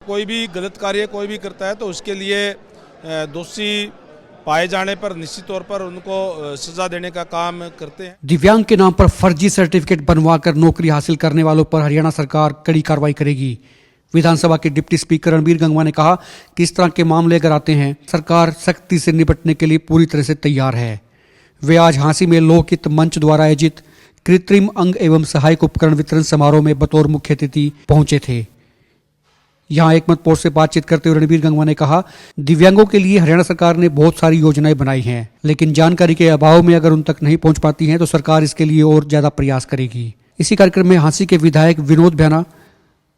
कोई भी गलत कार्य कोई भी करता है तो उसके लिए दोषी पाए जाने पर निश्चित तौर पर उनको सजा देने का काम करते हैं। दिव्यांग के नाम पर फर्जी सर्टिफिकेट बनवाकर नौकरी हासिल करने वालों पर हरियाणा सरकार कड़ी कार्रवाई करेगी। विधानसभा के डिप्टी स्पीकर रणबीर गंगवा ने कहा कि इस तरह के मामले अगर आते हैं, सरकार सख्ती से निपटने के लिए पूरी तरह से तैयार है। वे आज झांसी में लोकहित मंच द्वारा आयोजित कृत्रिम अंग एवं सहायक उपकरण वितरण समारोह में बतौर मुख्य अतिथि पहुंचे थे। यहां एकमत पोस्ट से बातचीत करते हुए रणबीर गंगवा ने कहा, दिव्यांगों के लिए हरियाणा सरकार ने बहुत सारी योजनाएं बनाई हैं, लेकिन जानकारी के अभाव में अगर उन तक नहीं पहुंच पाती हैं तो सरकार इसके लिए और ज्यादा प्रयास करेगी। इसी कार्यक्रम में झांसी के विधायक विनोद भ्याना,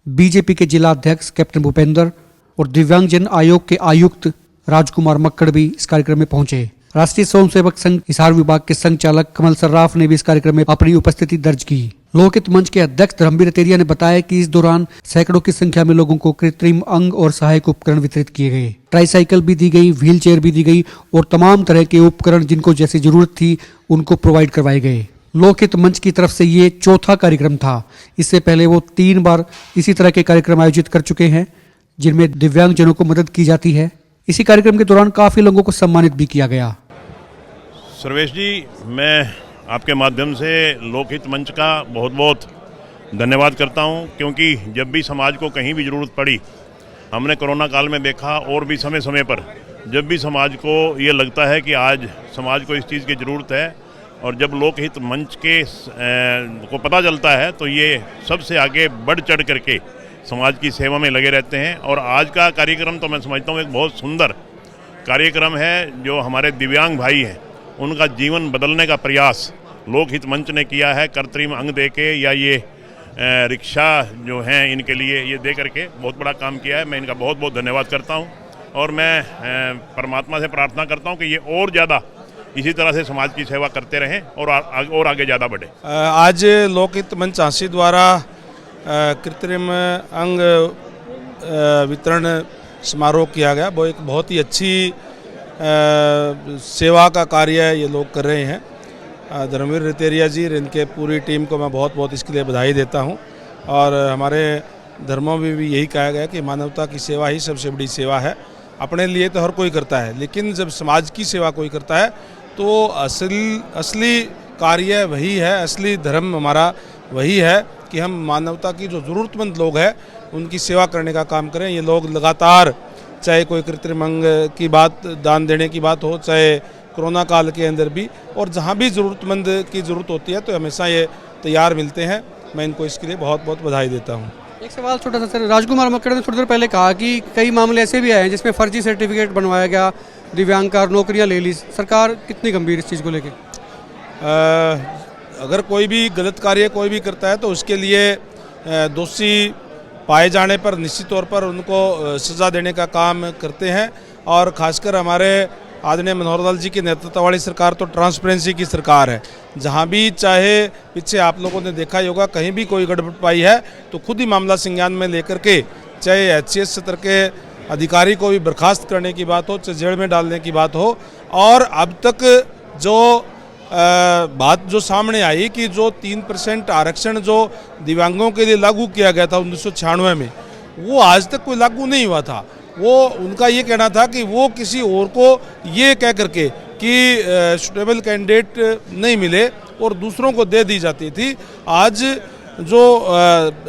बीजेपी के जिला अध्यक्ष कैप्टन भूपेंद्र और दिव्यांगजन आयोग के आयुक्त राजकुमार मक्कड़ भी इस कार्यक्रम में पहुंचे। राष्ट्रीय स्वयंसेवक संघ हिसार विभाग के संघ चालक कमल सर्राफ ने भी इस कार्यक्रम में अपनी उपस्थिति दर्ज की। लोकहित मंच के अध्यक्ष धर्मवीर रतेरिया ने बताया कि इस दौरान सैकड़ों की संख्या में लोगों को कृत्रिम अंग और सहायक उपकरण वितरित किए गए। ट्राईसाइकिल भी दी गई, व्हील चेयर भी दी गई और तमाम तरह के उपकरण जिनको जैसी जरूरत थी उनको प्रोवाइड करवाए गए। लोकहित मंच की तरफ से ये चौथा कार्यक्रम था। इससे पहले वो 3 बार इसी तरह के कार्यक्रम आयोजित कर चुके हैं जिनमें दिव्यांगजनों को मदद की जाती है। इसी कार्यक्रम के दौरान काफी लोगों को सम्मानित भी किया गया। सर्वेश जी, मैं आपके माध्यम से लोकहित मंच का बहुत बहुत धन्यवाद करता हूं, क्योंकि जब भी समाज को कहीं भी ज़रूरत पड़ी, हमने कोरोना काल में देखा और भी समय समय पर जब भी समाज को ये लगता है कि आज समाज को इस चीज़ की ज़रूरत है और जब लोकहित मंच के को पता चलता है तो ये सबसे आगे बढ़ चढ़ करके समाज की सेवा में लगे रहते हैं। और आज का कार्यक्रम तो मैं समझता हूँ एक बहुत सुंदर कार्यक्रम है। जो हमारे दिव्यांग भाई हैं उनका जीवन बदलने का प्रयास लोकहित मंच ने किया है। कृत्रिम अंग दे के या ये रिक्शा जो हैं इनके लिए ये दे करके बहुत बड़ा काम किया है। मैं इनका बहुत बहुत धन्यवाद करता हूँ और मैं परमात्मा से प्रार्थना करता हूँ कि ये और ज़्यादा इसी तरह से समाज की सेवा करते रहें और आगे ज़्यादा बढ़े। आज लोकहित मंच झांसी द्वारा कृत्रिम अंग वितरण समारोह किया गया। वो एक बहुत ही अच्छी सेवा का कार्य ये लोग कर रहे हैं। धर्मवीर रतेरिया जी और इनके पूरी टीम को मैं बहुत बहुत इसके लिए बधाई देता हूँ। और हमारे धर्मों में भी यही कहा गया कि मानवता की सेवा ही सबसे बड़ी सेवा है। अपने लिए तो हर कोई करता है, लेकिन जब समाज की सेवा कोई करता है तो असली कार्य वही है, असली धर्म हमारा वही है कि हम मानवता की जो ज़रूरतमंद लोग हैं उनकी सेवा करने का काम करें। ये लोग लगातार, चाहे कोई कृत्रिम अंग की बात, दान देने की बात हो, चाहे कोरोना काल के अंदर भी, और जहाँ भी ज़रूरतमंद की ज़रूरत होती है तो हमेशा ये तैयार मिलते हैं। मैं इनको इसके लिए बहुत बहुत बधाई देता हूँ। एक सवाल छोटा सा सर, राजकुमार मक्कड़ ने थोड़ी देर पहले कहा कि कई मामले ऐसे भी आए हैं जिसमें फर्जी सर्टिफिकेट बनवाया गया, दिव्यांग का नौकरियाँ ले ली। सरकार कितनी गंभीर इस चीज़ को लेके? अगर कोई भी गलत कार्य कोई भी करता है तो उसके लिए दोषी पाए जाने पर निश्चित तौर पर उनको सजा देने का काम करते हैं। और खासकर हमारे आदरणीय मनोहर लाल जी की नेतृत्व वाली सरकार तो ट्रांसपेरेंसी की सरकार है। जहां भी चाहे पीछे आप लोगों ने देखा ही होगा, कहीं भी कोई गड़बड़ पाई है तो खुद ही मामला संज्ञान में लेकर के, चाहे HCS स्तर के अधिकारी को भी बर्खास्त करने की बात हो, चाहे जेल में डालने की बात हो। और अब तक जो बात जो सामने आई कि जो 3% आरक्षण जो दिव्यांगों के लिए लागू किया गया था 1996 में, वो आज तक कोई लागू नहीं हुआ था। वो उनका ये कहना था कि वो किसी और को ये कह करके कि सुटेबल कैंडिडेट नहीं मिले और दूसरों को दे दी जाती थी। आज जो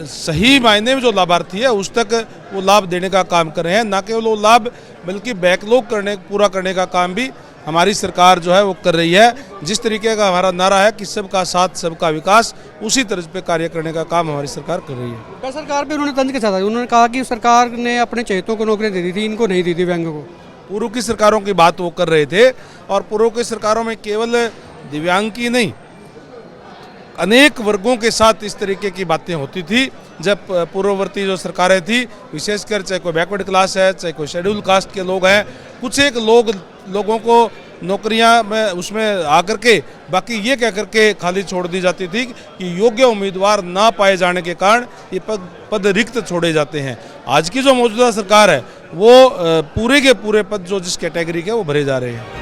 सही मायने में जो लाभार्थी है उस तक वो लाभ देने का काम कर रहे हैं। ना केवल वो लाभ बल्कि बैकलॉग पूरा करने का काम भी हमारी सरकार जो है वो कर रही है। जिस तरीके का हमारा नारा है कि सबका साथ सबका विकास, उसी तरह पे कार्य करने का काम हमारी सरकार कर रही है। सरकार पे उन्होंने तंज के साथ उन्होंने कहा कि सरकार ने अपने चहेतों को नौकरियां दे दी थी, इनको नहीं दी दिव्यांगों को। पूर्व की सरकारों की बात वो कर रहे थे और पूर्व की सरकारों में केवल दिव्यांग की नहीं, अनेक वर्गों के साथ इस तरीके की बातें होती थी। जब पूर्ववर्ती जो सरकारें थी, विशेषकर चाहे कोई बैकवर्ड क्लास है, चाहे कोई शेड्यूल कास्ट के लोग हैं, कुछ एक लोगों को नौकरियां में उसमें आकर के बाकी ये कह करके खाली छोड़ दी जाती थी कि योग्य उम्मीदवार ना पाए जाने के कारण ये पद रिक्त छोड़े जाते हैं। आज की जो मौजूदा सरकार है वो पूरे के पूरे पद जो जिस कैटेगरी के वो भरे जा रहे हैं।